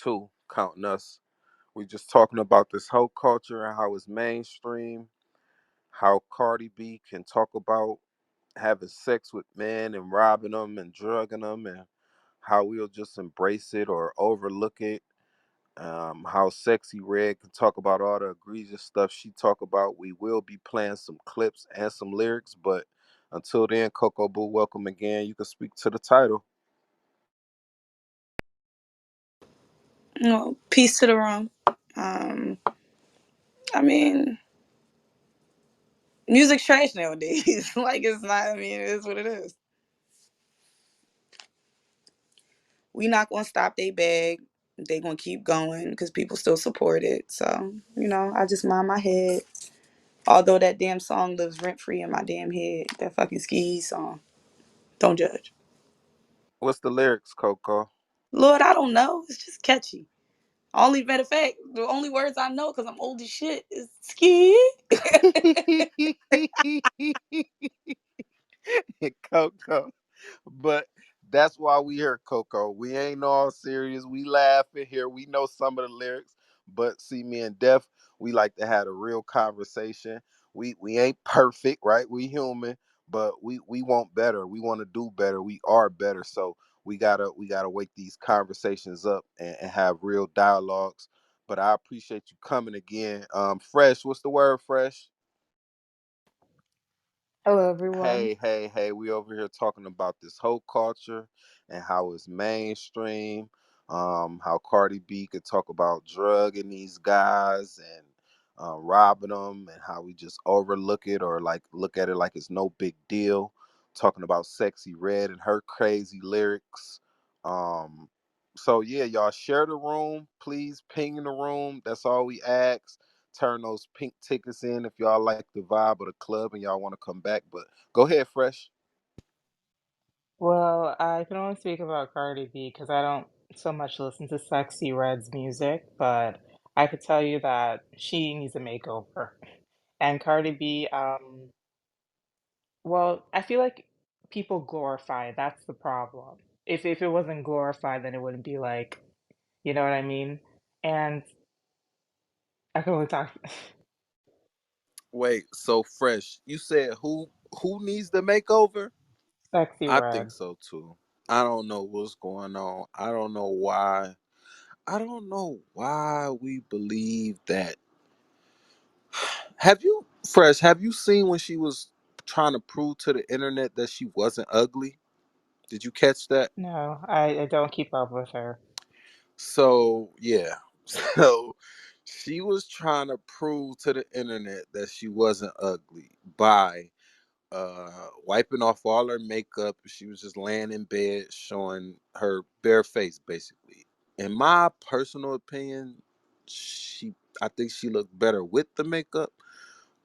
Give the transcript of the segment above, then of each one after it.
2, counting us. We just talking about this whole culture and how it's mainstream, how Cardi B can talk about having sex with men and robbing them and drugging them, and how we'll just embrace it or overlook it. How Sexy Red can talk about all the egregious stuff she talk about. We will be playing some clips and some lyrics, but until then, Coco Boo, welcome again. You can speak to the title. Well, peace to the room. Um, I mean, music's trash nowadays. Like it's not. I mean, it is what it is. We not gonna stop they bag. They gonna keep going because people still support it. So I just mind my head. Although that damn song lives rent free in my damn head. That fucking ski song. Don't judge. What's the lyrics, Coco? Lord, I don't know. It's just catchy. Only matter of fact, the only words I know because I'm old as shit is ski. Coco. But that's why we here, Coco. We ain't all serious. We laughing here. We know some of the lyrics, but see, me and Def, we like to have a real conversation. We ain't perfect, right? We human, but we want better. We want to do better. We are better. So we gotta wake these conversations up and have real dialogues. But I appreciate you coming again. Fresh, what's the word, Fresh? Hello, everyone. Hey, we over here talking about this whole culture and how it's mainstream. How Cardi B could talk about drugging these guys and robbing them, and how we just overlook it or like look at it like it's no big deal. Talking about Sexy Red and her crazy lyrics. Um, so yeah, y'all share the room, please ping in the room. That's all we ask. Turn those pink tickets in if y'all like the vibe of the club and y'all want to come back. But go ahead, Fresh. Well, I can only speak about Cardi B because I don't so much listen to Sexy Red's music, but I could tell you that she needs a makeover. And Cardi B, well, I feel like people glorify it. That's the problem. If it wasn't glorified, then it wouldn't be like, you know what I mean? And I can only talk Wait, so Fresh, you said who needs the makeover? Sexy I think Red. so too. I don't know what's going on. I don't know why. I don't know why we believe that. Have you, Fresh, have you seen when she was trying to prove to the internet that she wasn't ugly? Did you catch that? No, I don't keep up with her. So yeah. So she was trying to prove to the internet that she wasn't ugly by wiping off all her makeup. She was just laying in bed showing her bare face basically. In my personal opinion, she I think she looked better with the makeup.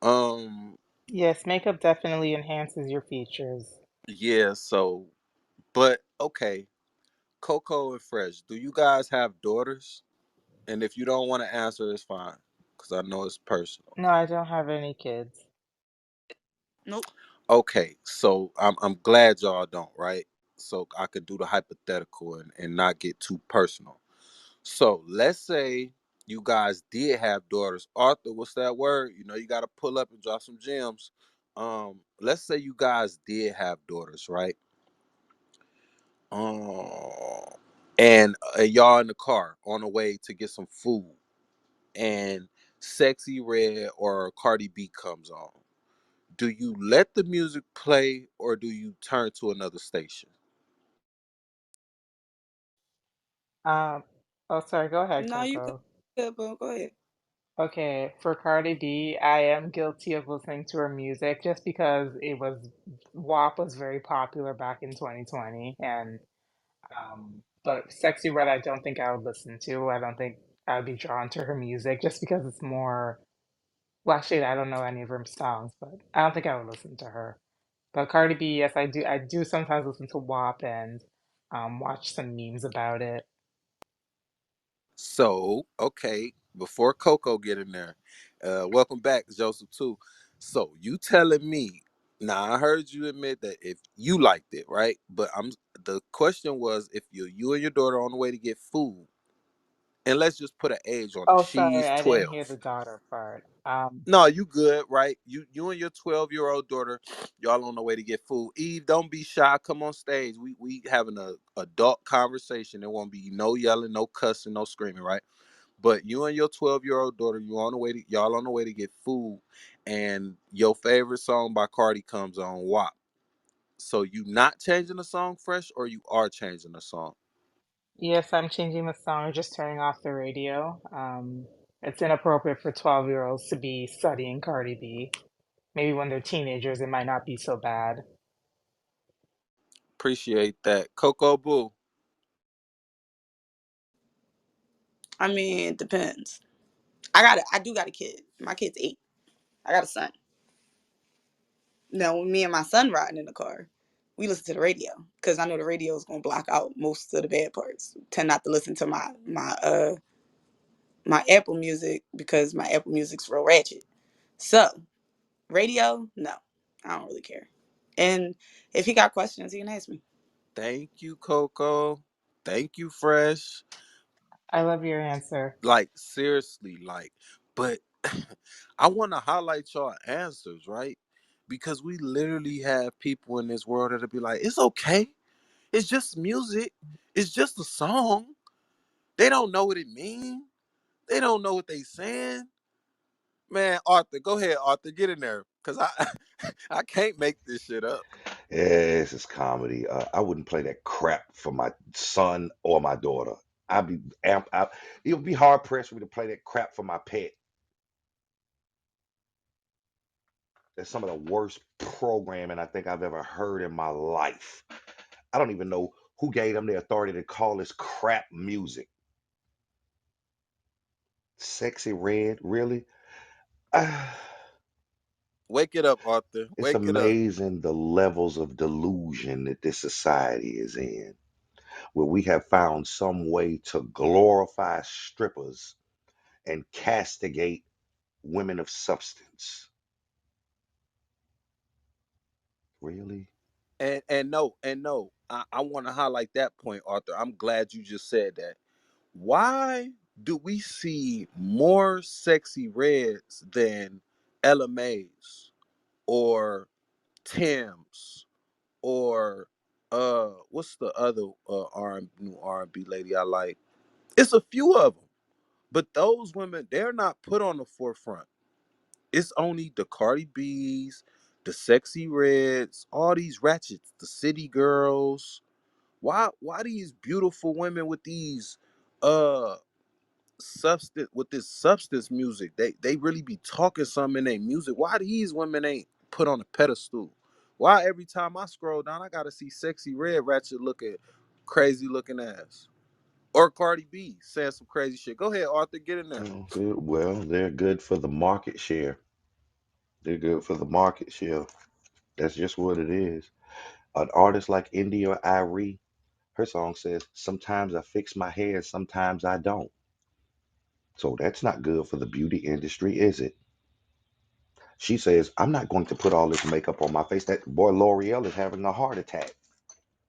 Um Yes, makeup definitely enhances your features. yeah, so but okay, Coco and Fresh, do you guys have daughters? And if you don't want to answer, it's fine, because I know it's personal. No, I don't have any kids. Nope. Okay, so I'm glad y'all don't, right? So I could do the hypothetical and not get too personal. So let's say you guys did have daughters. Arthur, what's that word? You know, you got to pull up and drop some gems. Let's say you guys did have daughters, right? Um, and y'all in the car on the way to get some food, and Sexy Red or Cardi B comes on. Do you let the music play or do you turn to another station? Um, oh, sorry, go ahead, No, you Coco. good, bro. Go ahead. Okay, for Cardi B, I am guilty of listening to her music just because WAP was very popular back in 2020, and but Sexy Red, I don't think I would listen to. I don't think I would be drawn to her music just because it's more. Well, actually, I don't know any of her songs, but I don't think I would listen to her. But Cardi B, yes, I do. I do sometimes listen to WAP and watch some memes about it. So, okay, before Coco get in there, welcome back, Joseph too. So you telling me now? I heard you admit that if you liked it, right? But I'm the question was if you and your daughter on the way to get food, And let's just put an age on it. Oh, sorry, She's I didn't hear 12. the daughter part. No, you good, right? You and your 12-year-old daughter, y'all on the way to get food. Eve, don't be shy. Come on stage. We having a adult conversation. There won't be no yelling, no cussing, no screaming, right? But you and your 12-year-old daughter, y'all on the way to get food, and your favorite song by Cardi comes on WAP. So you not changing the song fresh, or you are changing the song? Yes, I'm changing the song, just turning off the radio. It's inappropriate for 12-year-olds to be studying Cardi B. Maybe when they're teenagers, it might not be so bad. Appreciate that. Coco Boo. I mean, it depends. I do got a kid. My kid's 8. I got a son. Now, when me and my son riding in the car, we listen to the radio because I know the radio is gonna block out most of the bad parts. Tend not to listen to my Apple Music because my Apple Music's real ratchet. So radio, no, I don't really care. And if he got questions, he can ask me. Thank you, Coco. Thank you, Fresh. I love your answer. Like seriously, like, but I want to highlight y'all answers, right? Because we literally have people in this world that'll be like, it's okay. It's just music. It's just a song. They don't know what it means. They don't know what they saying. Man, Arthur, go ahead, Arthur, get in there. Cause I I can't make this shit up. Yes, it's comedy. I wouldn't play that crap for my son or my daughter. I'd be amp. It would be hard pressed for me to play that crap for my pet. That's some of the worst programming I think I've ever heard in my life. I don't even know who gave them the authority to call this crap music. Sexy Red, really? Ah, Wake it up, Arthur. it's Wake it up. amazing the levels of delusion that this society is in, where we have found some way to glorify strippers and castigate women of substance. Really? And no, I want to highlight that point, Arthur. I'm glad you just said that. Why do we see more sexy reds than LMAs or Tim's or what's the other new R&B lady I like? It's a few of them, but those women they're not put on the forefront. It's only the Cardi B's, the sexy reds, all these ratchets, the city girls. Why these beautiful women with these uh substance music? They really be talking something in their music. Why these women ain't put on a pedestal? Why every time I scroll down I gotta see sexy red ratchet looking crazy looking ass? Or Cardi B saying some crazy shit. Go ahead, Arthur, get in there. Oh, good. Well, they're good for the market share. They're good for the market share. That's just what it is. An artist like India Irie, her song says, "Sometimes I fix my hair, sometimes I don't." So that's not good for the beauty industry, is it? She says, "I'm not going to put all this makeup on my face." That boy L'Oreal is having a heart attack.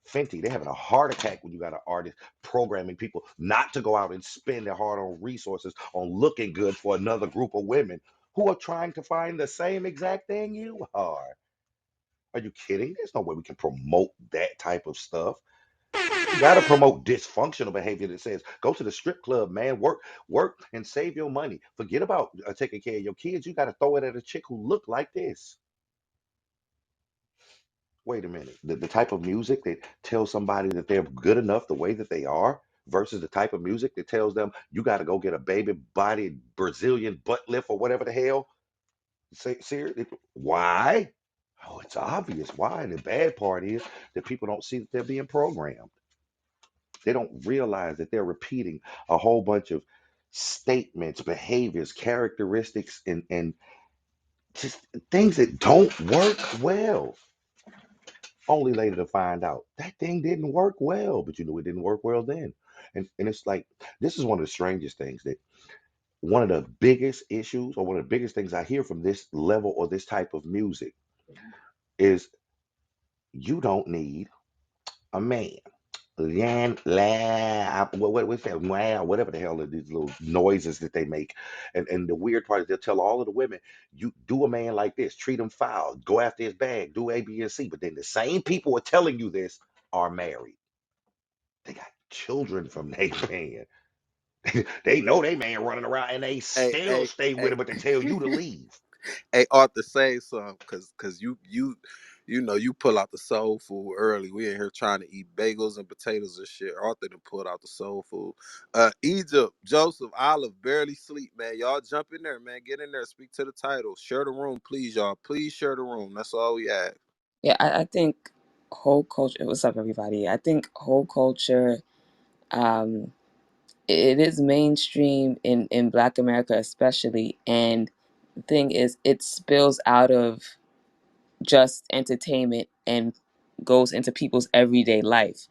Fenty, they're having a heart attack when you got an artist programming people not to go out and spend their hard-earned resources on looking good for another group of women who are trying to find the same exact thing you are. Are you kidding? There's no way we can promote that type of stuff. You got to promote dysfunctional behavior that says, go to the strip club, man, work, and save your money. Forget about taking care of your kids. You got to throw it at a chick who look like this. Wait a minute. The type of music that tells somebody that they're good enough the way that they are versus the type of music that tells them you got to go get a baby body Brazilian butt lift or whatever the hell. Say, seriously, why? Oh, it's obvious why. The bad part is that people don't see that they're being programmed. They don't realize that they're repeating a whole bunch of statements, behaviors, characteristics, and just things that don't work well. Only later to find out that thing didn't work well, but you knew it didn't work well then. And it's like this is one of the strangest things that one of the biggest issues or one of the biggest things I hear from this level or this type of music is you don't need a man. Yan, la, what's that? Wow, whatever the hell are these little noises that they make. And the weird part is they'll tell all of the women, you do a man like this, treat him foul, go after his bag, do A, B, and C. But then the same people who are telling you this are married. They got children from their man. They know they man running around and they Hey, still hey, stay with hey, him, but they tell you to leave. hey, Arthur, say something, cause you know you pull out the soul food early. We in here trying to eat bagels and potatoes and shit. Arthur done pulled out the soul food. Egypt, Joseph, Olive, barely sleep, man. Y'all jump in there, man. Get in there. Speak to the title. Share the room, please, y'all. Please share the room. That's all we ask. Yeah, I think whole culture. What's up, everybody? I think whole culture. Um, it is mainstream in Black America, especially, and the thing is, it spills out of just entertainment and goes into people's everyday life.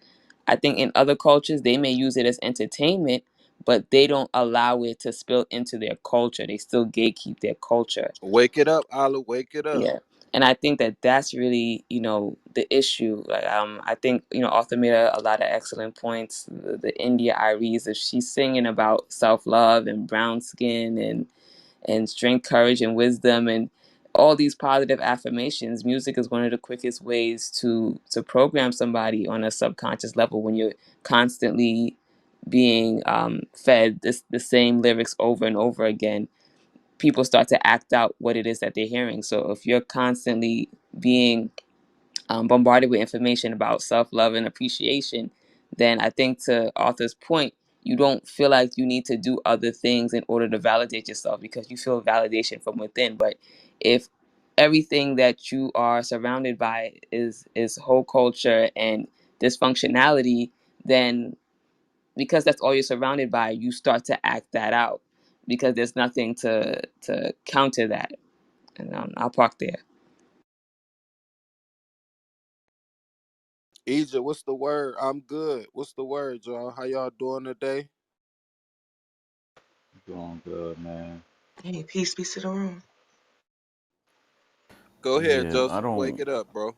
I think in other cultures they may use it as entertainment, but they don't allow it to spill into their culture. They still gatekeep their culture. Wake it up, Olive. Wake it up. Yeah. And I think that that's really, the issue. Like, I think, Arthur made a lot of excellent points. The India Iries, if she's singing about self love and brown skin and strength, courage, and wisdom, and all these positive affirmations, music is one of the quickest ways to program somebody on a subconscious level when you're constantly being fed the same lyrics over and over again. People start to act out what it is that they're hearing. So if you're constantly being bombarded with information about self-love and appreciation, then I think, to Arthur's point, you don't feel like you need to do other things in order to validate yourself because you feel validation from within. But if everything that you are surrounded by is whole culture and dysfunctionality, then because that's all you're surrounded by, you start to act that out because there's nothing to counter that. And I'll park there. Egypt, what's the word? I'm good. What's the word, y'all? How y'all doing today? Doing good, man. Hey, peace be to the room. Go ahead, Yeah, I Joseph. Wake don't. it up, bro.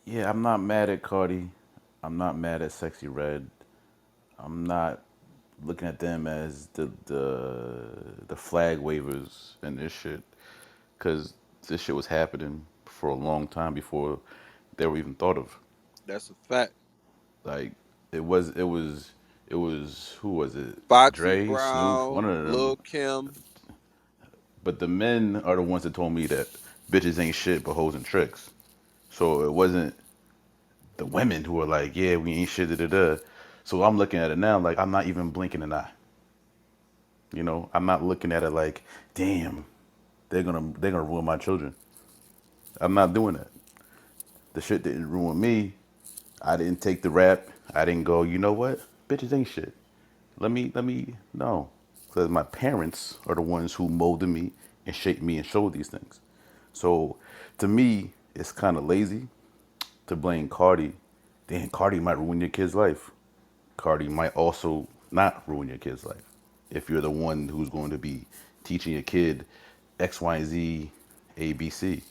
Yeah, I'm not mad at Cardi. I'm not mad at Sexy Red. I'm not looking at them as the flag wavers and this shit, because this shit was happening for a long time before they were even thought of. That's a fact. Like it was who was it? Foxy Dre, Snoop, one Brown, of them. Lil Kim. But the men are the ones that told me that bitches ain't shit but hoes and tricks. So it wasn't the women who are like, yeah, we ain't shit, da da da. So I'm looking at it now like I'm not even blinking an eye. I'm not looking at it like, damn, they're gonna ruin my children. I'm not doing that. The shit didn't ruin me. I didn't take the rap. I didn't go, you know what? Bitches ain't shit. Let me no. Because my parents are the ones who molded me and shaped me and showed these things. So to me, it's kind of lazy to blame Cardi. Then Cardi might ruin your kid's life. Cardi might also not ruin your kid's life if you're the one who's going to be teaching your kid X, Y, Z, A, B, C.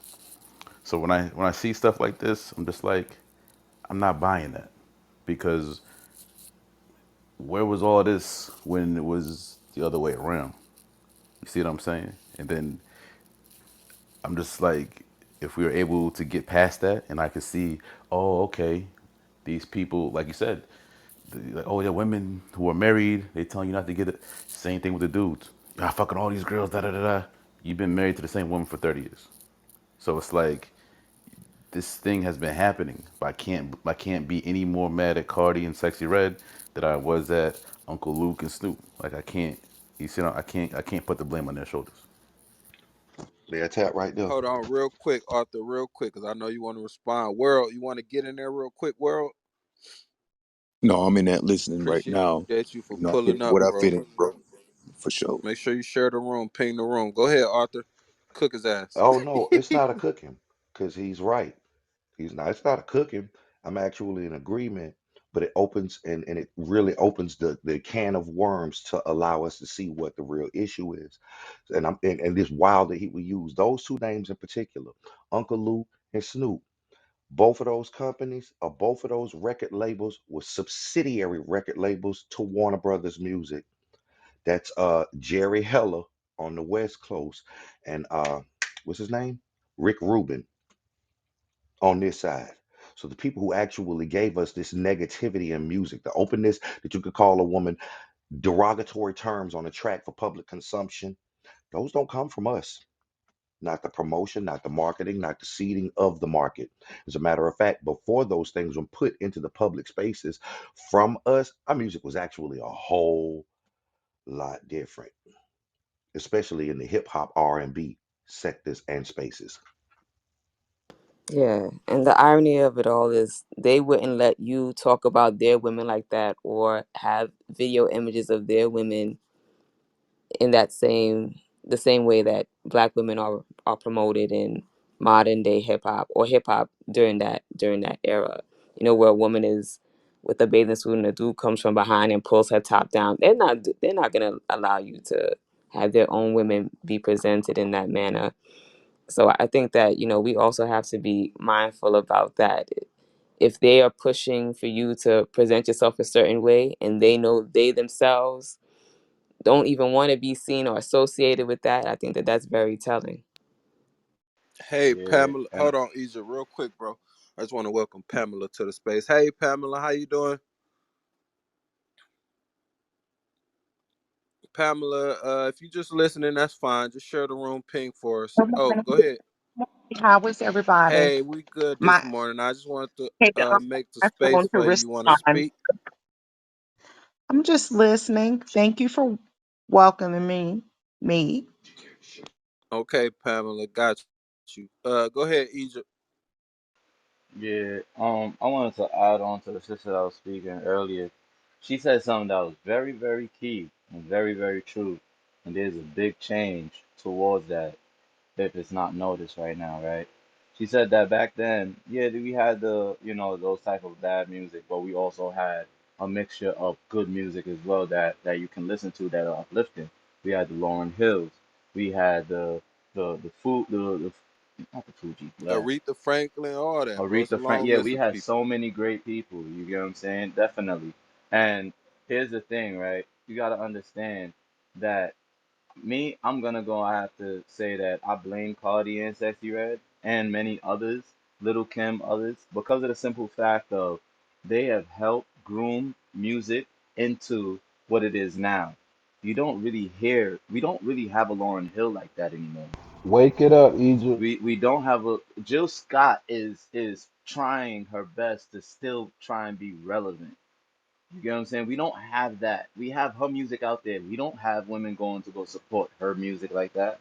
So when I see stuff like this, I'm just like, I'm not buying that because where was all this when it was the other way around? You see what I'm saying? And then I'm just like, if we were able to get past that, and I could see, oh, okay, these people, like you said, like, oh yeah, women who are married, they telling you not to get it. Same thing with the dudes. Y'all fucking all these girls, da da da da. You've been married to the same woman for 30 years, so it's like this thing has been happening. But I can't be any more mad at Cardi and Sexy Red than I was at Uncle Luke and Snoop. Like I can't. You see, I can't put the blame on their shoulders. There, tap right there. Hold on, real quick, Arthur, real quick, because I know you want to respond. World, you want to get in there real quick, World? No, I'm in that listening right Appreciate now. you for You know, I pulling fit up, what I bro. fit in, bro, for sure. Make sure you share the room, ping the room. Go ahead, Arthur. Cook his ass. Oh no, it's not a cooking, because he's right. He's not. It's not a cooking. I'm actually in agreement, but it opens and it really opens the can of worms to allow us to see what the real issue is. And it's wild that he would use those two names in particular, Uncle Luke and Snoop. Both of those companies or both of those record labels were subsidiary record labels to Warner Brothers Music. That's Jerry Heller on the West Coast and what's his name? Rick Rubin on this side. So the people who actually gave us this negativity in music, the openness that you could call a woman derogatory terms on a track for public consumption, those don't come from us. Not the promotion, not the marketing, not the seeding of the market. As a matter of fact, before those things were put into the public spaces from us, our music was actually a whole lot different, especially in the hip hop R&B sectors and spaces. Yeah, and the irony of it all is they wouldn't let you talk about their women like that or have video images of their women in that the same way that black women are promoted in modern day hip hop or hip hop during that era. You know, where a woman is with a bathing suit and a dude comes from behind and pulls her top down. They're not gonna allow you to have their own women be presented in that manner. So I think that, you know, we also have to be mindful about that. If they are pushing for you to present yourself a certain way and they know they themselves don't even want to be seen or associated with that, I think that that's very telling. Hey Yeah, Pamela, and hold on, Egypt, real quick, bro. I just want to welcome Pamela to the space. Hey Pamela, how you doing? Pamela, if you just listening, that's fine. Just share the room, ping for us. Good Oh, morning. go ahead. How is everybody? Hey, we good this My morning. I just wanted to okay, I'm make the actually space going to for you. You want to respond. speak? I'm just listening. Thank you for welcoming me. Me. Okay, Pamela, got you. Go ahead, Egypt. yeah, I wanted to add on to the sister that was speaking earlier. She said something that was very, very key and very, very true. And there's a big change towards that if it's not noticed right now, right? She said that back then, yeah, we had those type of bad music, but we also had a mixture of good music as well that you can listen to that are uplifting. We had the Lauryn Hills, we had the food the not the Fuji, Aretha Franklin, all that, bro. It's a Aretha Frank. long Yeah, list we of had people. so many great people. You get what I'm saying? Definitely. And here's the thing, right? You got to understand that I'm gonna go. I have to say that I blame Cardi and Sexy Red and many others, Little Kim, others, because of the simple fact of they have helped groom music into what it is now. We don't really have a Lauryn Hill like that anymore. Wake it up, Egypt. We don't have a Jill Scott is trying her best to still try and be relevant. You get what I'm saying? We don't have that. We have her music out there. We don't have women going to go support her music like that.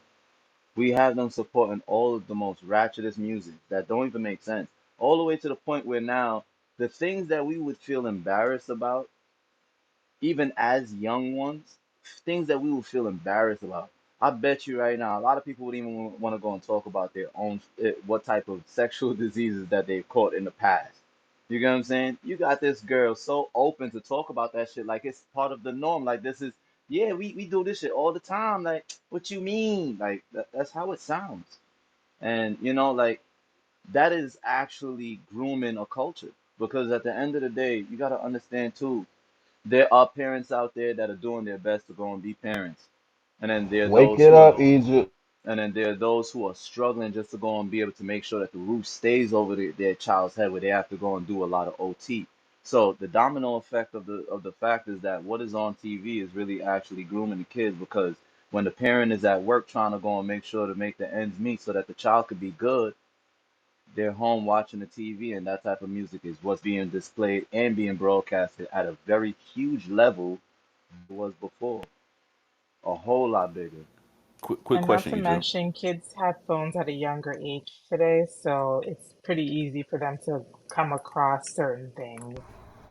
We have them supporting all of the most ratchetest music that don't even make sense. All the way to the point where now the things that we would feel embarrassed about even as young ones, things that we would feel embarrassed about. I bet you right now, a lot of people would even want to go and talk about their own, what type of sexual diseases that they've caught in the past. You get what I'm saying? You got this girl so open to talk about that shit like it's part of the norm. Like this is, yeah, we do this shit all the time. Like, what you mean? Like, that's how it sounds. And, like, that is actually grooming a culture. Because at the end of the day, you got to understand too, there are parents out there that are doing their best to go and be parents. And then there are Wake those it who are up, Egypt. and then there are those who are struggling just to go and be able to make sure that the roof stays over their child's head where they have to go and do a lot of OT. So the domino effect of the fact is that what is on TV is really actually grooming the kids because when the parent is at work trying to go and make sure to make the ends meet so that the child could be good, they're home watching the TV, and that type of music is what's being displayed and being broadcasted at a very huge level it was before, a whole lot bigger. Quick And not question, to Egypt. mention, kids have phones at a younger age today, so it's pretty easy for them to come across certain things.